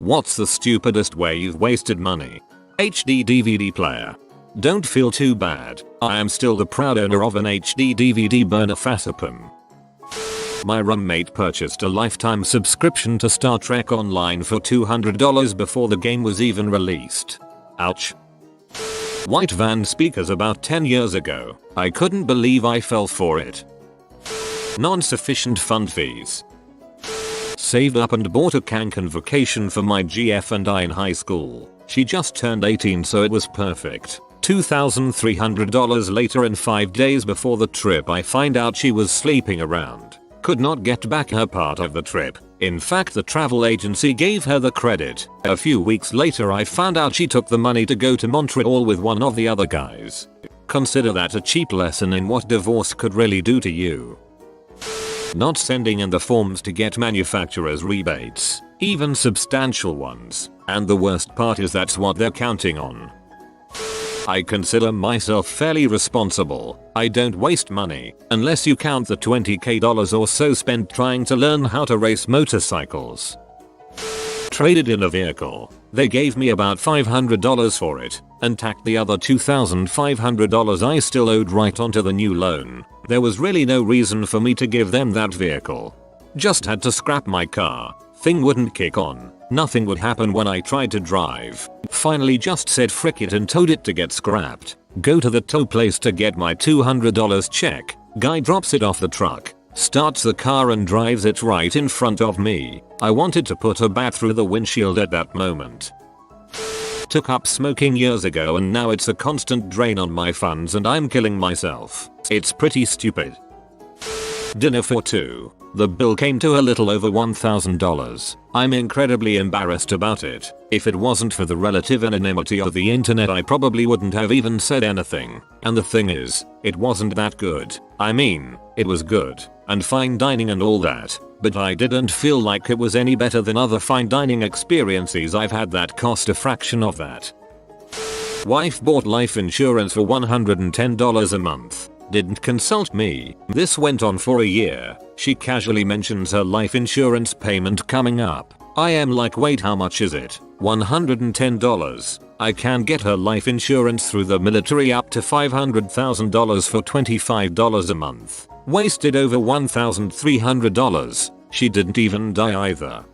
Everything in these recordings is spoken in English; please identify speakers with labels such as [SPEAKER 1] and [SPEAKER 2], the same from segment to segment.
[SPEAKER 1] What's the stupidest way you've wasted money? HD DVD player. Don't feel too bad. I am still the proud owner of an HD DVD burner Fasipum. My roommate purchased a lifetime subscription to Star Trek Online for $200 before the game was even released. Ouch. White van speakers about 10 years ago. I couldn't believe I fell for it. Non-sufficient fund fees. Saved up and bought a Cancun vacation for my GF and I in high school. She just turned 18, so it was perfect. $2,300 later and 5 days before the trip I find out she was sleeping around. Could not get back her part of the trip. In fact, the travel agency gave her the credit. A few weeks later I found out she took the money to go to Montreal with one of the other guys. Consider that a cheap lesson in what divorce could really do to you. Not sending in the forms to get manufacturers' rebates, even substantial ones, and the worst part is that's what they're counting on. I consider myself fairly responsible. I don't waste money, unless you count the $20k or so spent trying to learn how to race motorcycles. Traded in a vehicle. They gave me about $500 for it, and tacked the other $2,500 I still owed right onto the new loan. There was really no reason for me to give them that vehicle. Just had to scrap my car. Thing wouldn't kick on. Nothing would happen when I tried to drive. Finally just said frick it and towed it to get scrapped. Go to the tow place to get my $200 check. Guy drops it off the truck, starts the car and drives it right in front of me. I wanted to put a bat through the windshield at that moment. Took up smoking years ago and now it's a constant drain on my funds and I'm killing myself. It's pretty stupid. Dinner for two. The bill came to a little over $1,000. I'm incredibly embarrassed about it. If it wasn't for the relative anonymity of the internet I probably wouldn't have even said anything. And the thing is, it wasn't that good. I mean, it was good, and fine dining and all that, but I didn't feel like it was any better than other fine dining experiences I've had that cost a fraction of that. Wife bought life insurance for $110 a month. Didn't consult me. This went on for a year. She casually mentions her life insurance payment coming up. I am like, wait, how much is it? $110. I can get her life insurance through the military up to $500,000 for $25 a month. Wasted over $1,300. She didn't even die either.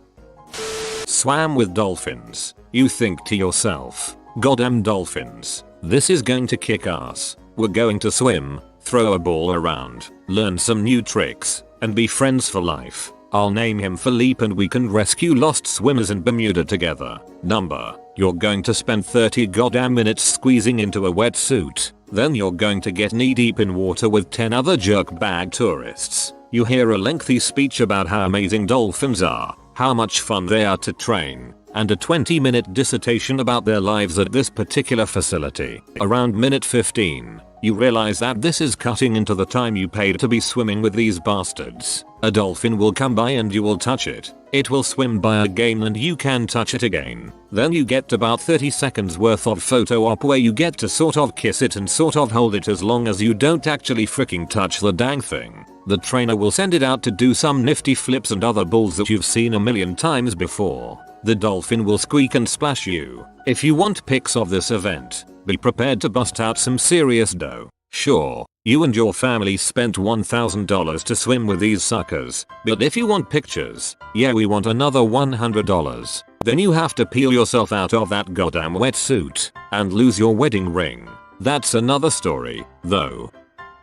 [SPEAKER 1] Swam with dolphins. You think to yourself, goddamn dolphins, this is going to kick ass. We're going to swim, throw a ball around, learn some new tricks, and be friends for life. I'll name him Philippe and we can rescue lost swimmers in Bermuda together. Number, you're going to spend 30 goddamn minutes squeezing into a wetsuit. Then you're going to get knee deep in water with 10 other jerkbag tourists. You hear a lengthy speech about how amazing dolphins are, how much fun they are to train, and a 20-minute dissertation about their lives at this particular facility. Around minute 15, you realize that this is cutting into the time you paid to be swimming with these bastards. A dolphin will come by and you will touch it. It will swim by again and you can touch it again. Then you get about 30 seconds worth of photo op where you get to sort of kiss it and sort of hold it as long as you don't actually freaking touch the dang thing. The trainer will send it out to do some nifty flips and other bulls that you've seen a million times before. The dolphin will squeak and splash you. If you want pics of this event, be prepared to bust out some serious dough. Sure, you and your family spent $1,000 to swim with these suckers, but if you want pictures, yeah, we want another $100. Then you have to peel yourself out of that goddamn wetsuit and lose your wedding ring. That's another story, though.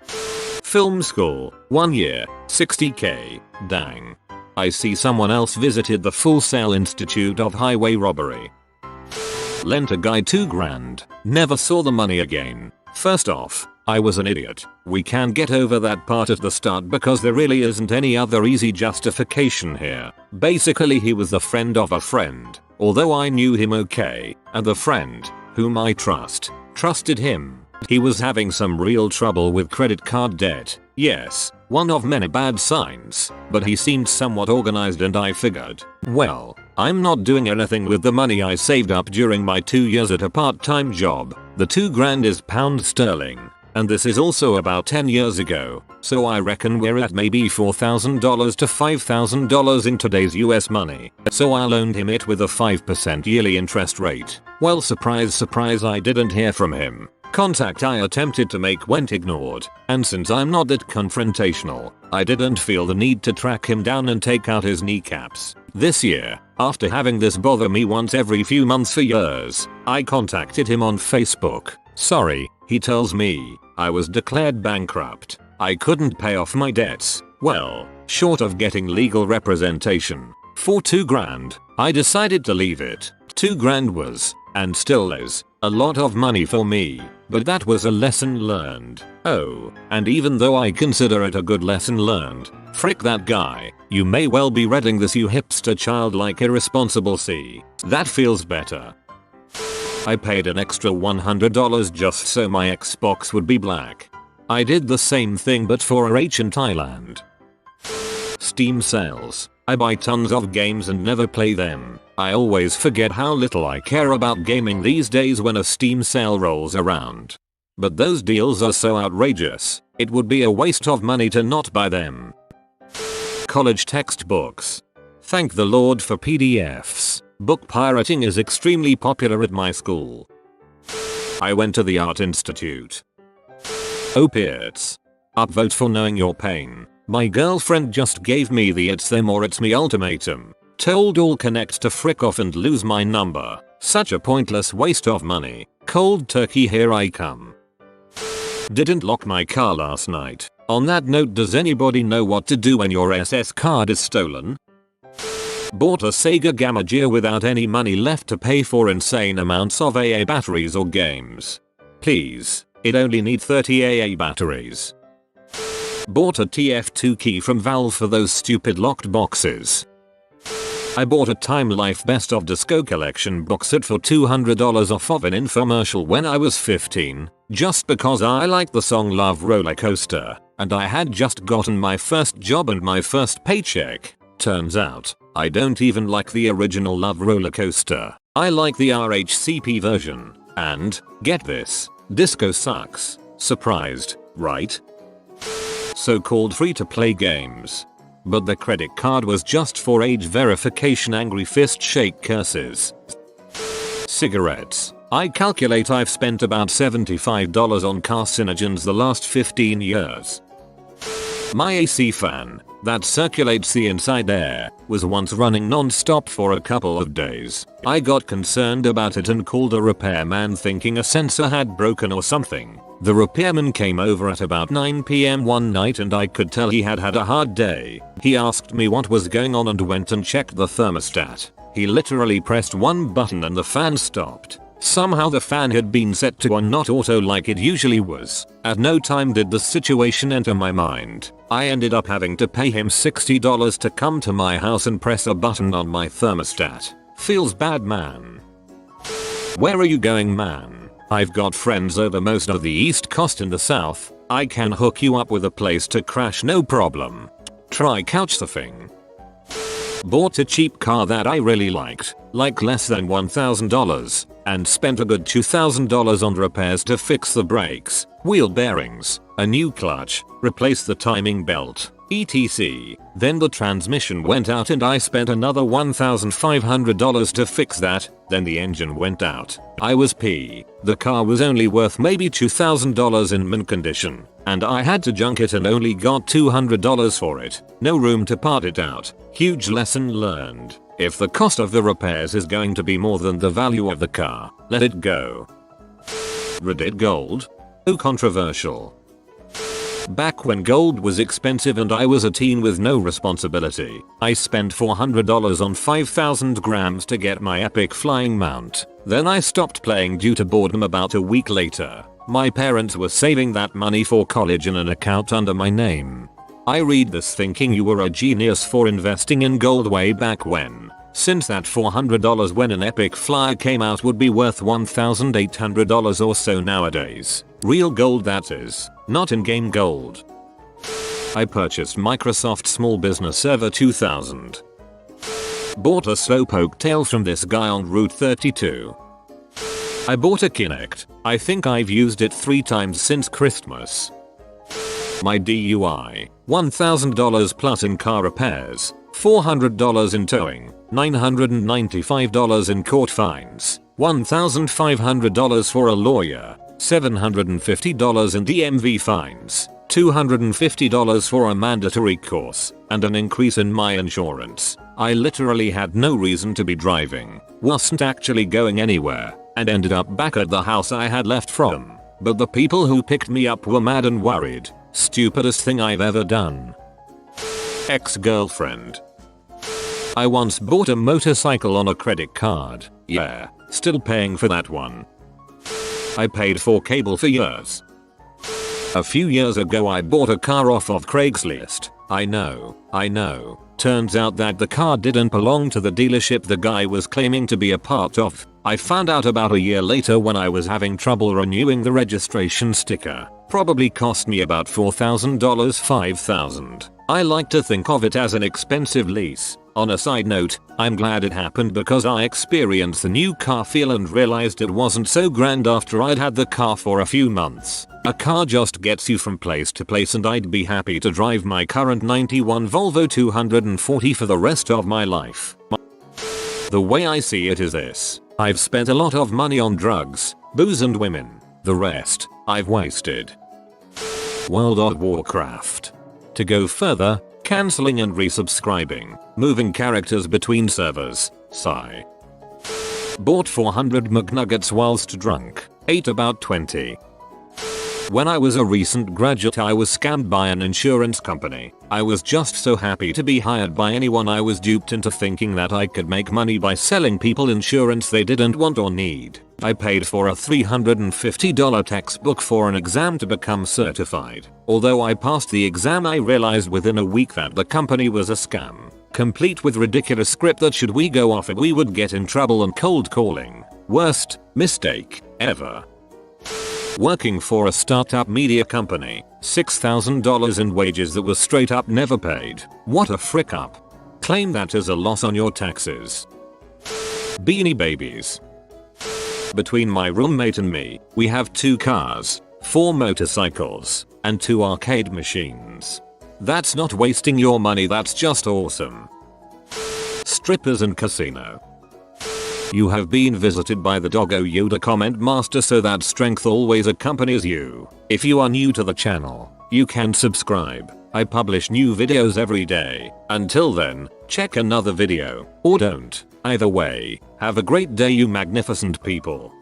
[SPEAKER 1] Film school, 1 year, $60k, dang. I see someone else visited the Full Sail Institute of Highway Robbery. Lent a guy $2,000, never saw the money again. First off, I was an idiot. We can get over that part at the start because there really isn't any other easy justification here. Basically he was the friend of a friend, although I knew him okay, and the friend, whom I trusted him. He was having some real trouble with credit card debt. Yes, one of many bad signs, but he seemed somewhat organized and I figured, well, I'm not doing anything with the money I saved up during my 2 years at a part-time job. The $2,000 is pound sterling. And this is also about 10 years ago, so I reckon we're at maybe $4,000 to $5,000 in today's US money. So I loaned him it with a 5% yearly interest rate. Well, surprise surprise, I didn't hear from him. Contact I attempted to make went ignored, and since I'm not that confrontational, I didn't feel the need to track him down and take out his kneecaps. This year, after having this bother me once every few months for years, I contacted him on Facebook. Sorry, he tells me, I was declared bankrupt. I couldn't pay off my debts. Well, short of getting legal representation for $2,000, I decided to leave it. $2,000 was, and still is, a lot of money for me, but that was a lesson learned. Oh, and even though I consider it a good lesson learned, frick that guy. You may well be reading this, you hipster childlike irresponsible. See, that feels better. I paid an extra $100 just so my Xbox would be black. I did the same thing but for a H in Thailand. Steam sales. I buy tons of games and never play them. I always forget how little I care about gaming these days when a Steam sale rolls around. But those deals are so outrageous, it would be a waste of money to not buy them. College textbooks. Thank the Lord for PDFs. Book pirating is extremely popular at my school. I went to the Art Institute. Opiates. Upvote for knowing your pain. My girlfriend just gave me the it's them or it's me ultimatum. Told all connect to frick off and lose my number. Such a pointless waste of money. Cold turkey, here I come. Didn't lock my car last night. On that note, does anybody know what to do when your SS card is stolen? Bought a Sega Gamma Gear without any money left to pay for insane amounts of AA batteries or games. Please, it only need 30 AA batteries. Bought a TF2 key from Valve for those stupid locked boxes. I bought a Time Life Best of Disco Collection box set for $200 off of an infomercial when I was 15, just because I liked the song Love Roller Coaster, and I had just gotten my first job and my first paycheck. Turns out, I don't even like the original Love Roller Coaster. I like the RHCP version, and, get this, disco sucks. Surprised, right? So-called free-to-play games. But the credit card was just for age verification. Angry fist shake curses. Cigarettes. I calculate I've spent about $75 on carcinogens the last 15 years. My AC fan, that circulates the inside air, was once running non-stop for a couple of days. I got concerned about it and called a repairman thinking a sensor had broken or something. The repairman came over at about 9 PM one night and I could tell he had had a hard day. He asked me what was going on and went and checked the thermostat. He literally pressed one button and the fan stopped. Somehow the fan had been set to on, not auto like it usually was. At no time did the situation enter my mind. I ended up having to pay him $60 to come to my house and press a button on my thermostat. Feels bad, man. Where are you going, man? I've got friends over most of the East Coast and the South. I can hook you up with a place to crash, no problem. Try couchsurfing. Bought a cheap car that I really liked, like less than $1,000, and spent a good $2,000 on repairs to fix the brakes, wheel bearings, a new clutch, replace the timing belt, etc. Then the transmission went out and I spent another $1,500 to fix that, then the engine went out. I was pissed. The car was only worth maybe $2,000 in mint condition, and I had to junk it and only got $200 for it. No room to part it out. Huge lesson learned. If the cost of the repairs is going to be more than the value of the car, let it go. Reddit gold? Oh, controversial. Back when gold was expensive and I was a teen with no responsibility, I spent $400 on 5,000 grams to get my epic flying mount. Then I stopped playing due to boredom about a week later. My parents were saving that money for college in an account under my name. I read this thinking you were a genius for investing in gold way back when, since that $400 when an epic flyer came out would be worth $1,800 or so nowadays. Real gold, that is, not in-game gold. I purchased Microsoft Small Business Server 2000. Bought a slowpoke tail from this guy on Route 32. I bought a Kinect. I think I've used it 3 times since Christmas. My DUI, $1,000 plus in car repairs, $400 in towing, $995 in court fines, $1,500 for a lawyer, $750 in DMV fines, $250 for a mandatory course, and an increase in my insurance. I literally had no reason to be driving, wasn't actually going anywhere, and ended up back at the house I had left from. But the people who picked me up were mad and worried. Stupidest thing I've ever done. Ex-girlfriend. I once bought a motorcycle on a credit card. Yeah, still paying for that one. I paid for cable for years. A few years ago I bought a car off of Craigslist. I know. Turns out that the car didn't belong to the dealership the guy was claiming to be a part of. I found out about a year later when I was having trouble renewing the registration sticker. Probably cost me about $4,000, $5,000. I like to think of it as an expensive lease. On a side note, I'm glad it happened because I experienced the new car feel and realized it wasn't so grand after I'd had the car for a few months. A car just gets you from place to place and I'd be happy to drive my current 91 Volvo 240 for the rest of my life. The way I see it is this. I've spent a lot of money on drugs, booze and women. The rest, I've wasted. World of Warcraft. To go further, cancelling and resubscribing, moving characters between servers, sigh. Bought 400 McNuggets whilst drunk, ate about 20. When I was a recent graduate I was scammed by an insurance company. I was just so happy to be hired by anyone. I was duped into thinking that I could make money by selling people insurance they didn't want or need. I paid for a $350 textbook for an exam to become certified. Although I passed the exam I realized within a week that the company was a scam. Complete with ridiculous script that should we go off it we would get in trouble and cold calling. Worst mistake ever. Working for a startup media company, $6,000 in wages that were straight up never paid. What a frick up. Claim that as a loss on your taxes. Beanie Babies. Between my roommate and me, we have 2 cars, 4 motorcycles, and 2 arcade machines. That's not wasting your money, that's just awesome. Strippers and casino. You have been visited by the Doggo Yoda comment master, so that strength always accompanies you. If you are new to the channel, you can subscribe. I publish new videos every day. Until then, check another video, or don't. Either way, have a great day you magnificent people.